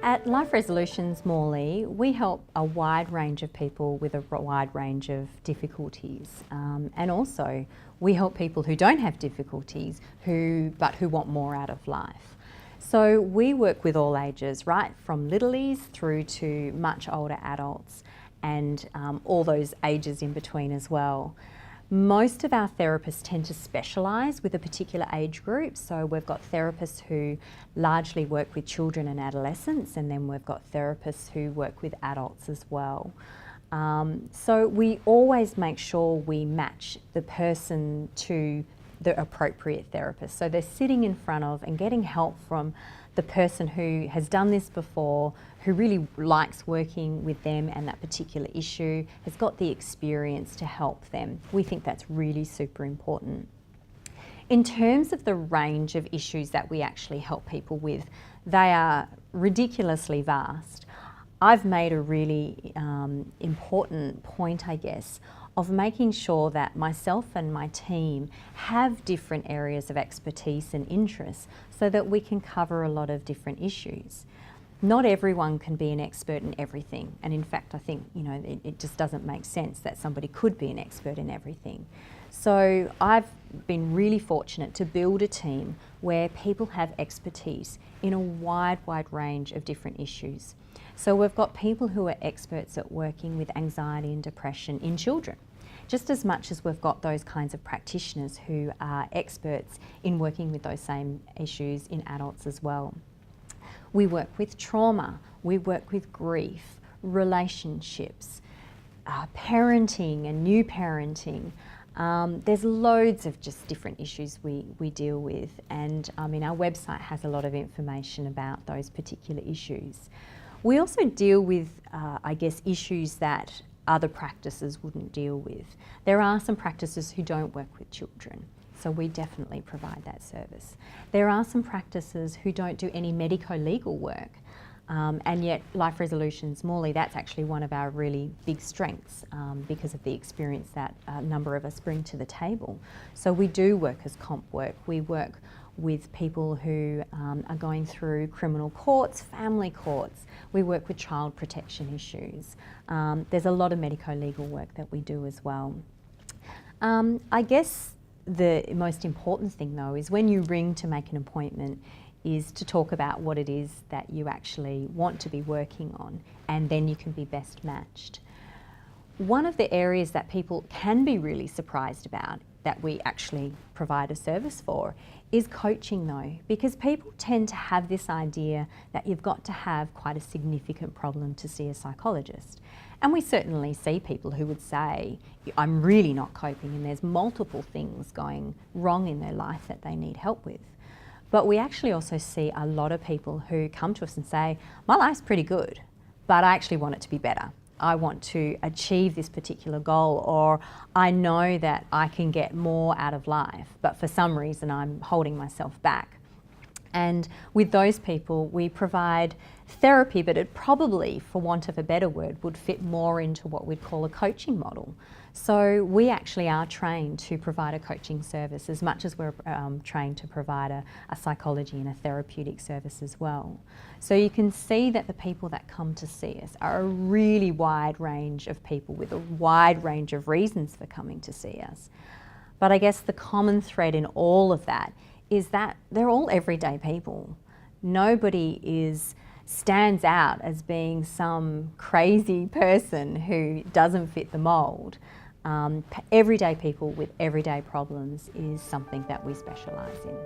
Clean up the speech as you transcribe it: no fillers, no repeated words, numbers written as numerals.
At Life Resolutions Morley, we help a wide range of people with a wide range of difficulties, and also we help people who don't have difficulties but who want more out of life. So we work with all ages, right from littlies through to much older adults, and all those ages in between as well. Most of our therapists tend to specialise with a particular age group, so we've got therapists who largely work with children and adolescents, and then we've got therapists who work with adults as well. So we always make sure we match the person to the appropriate therapist. So they're sitting in front of and getting help from the person who has done this before, who really likes working with them and that particular issue, has got the experience to help them. We think that's really super important. In terms of the range of issues that we actually help people with, they are ridiculously vast. I've made a really important point, I guess, of making sure that myself and my team have different areas of expertise and interest so that we can cover a lot of different issues. Not everyone can be an expert in everything, and in fact I think it just doesn't make sense that somebody could be an expert in everything. So I've been really fortunate to build a team where people have expertise in a wide range of different issues. So we've got people who are experts at working with anxiety and depression in children, just as much as we've got those kinds of practitioners who are experts in working with those same issues in adults as well. We work with trauma, we work with grief, relationships, parenting and new parenting. There's loads of just different issues we deal with, and our website has a lot of information about those particular issues. We also deal with, I guess, issues that other practices wouldn't deal with. There are some practices who don't work with children, so we definitely provide that service. There are some practices who don't do any medico-legal work, and yet Life Resolutions Morley, that's actually one of our really big strengths because of the experience that a number of us bring to the table. So we do workers' comp work. We work with people who are going through criminal courts, family courts. We work with child protection issues. There's a lot of medico-legal work that we do as well. I guess the most important thing though is when you ring to make an appointment is to talk about what it is that you actually want to be working on, and then you can be best matched. One of the areas that people can be really surprised about that we actually provide a service for is coaching though, because people tend to have this idea that you've got to have quite a significant problem to see a psychologist. And we certainly see people who would say, I'm really not coping and there's multiple things going wrong in their life that they need help with. But we actually also see a lot of people who come to us and say, my life's pretty good, but I actually want it to be better. I want to achieve this particular goal, or I know that I can get more out of life, but for some reason I'm holding myself back. And with those people, we provide therapy, but it probably, for want of a better word, would fit more into what we'd call a coaching model. So we actually are trained to provide a coaching service as much as we're trained to provide a psychology and a therapeutic service as well. So you can see that the people that come to see us are a really wide range of people with a wide range of reasons for coming to see us. But I guess the common thread in all of that is that they're all everyday people. Nobody stands out as being some crazy person who doesn't fit the mould. Everyday people with everyday problems is something that we specialise in.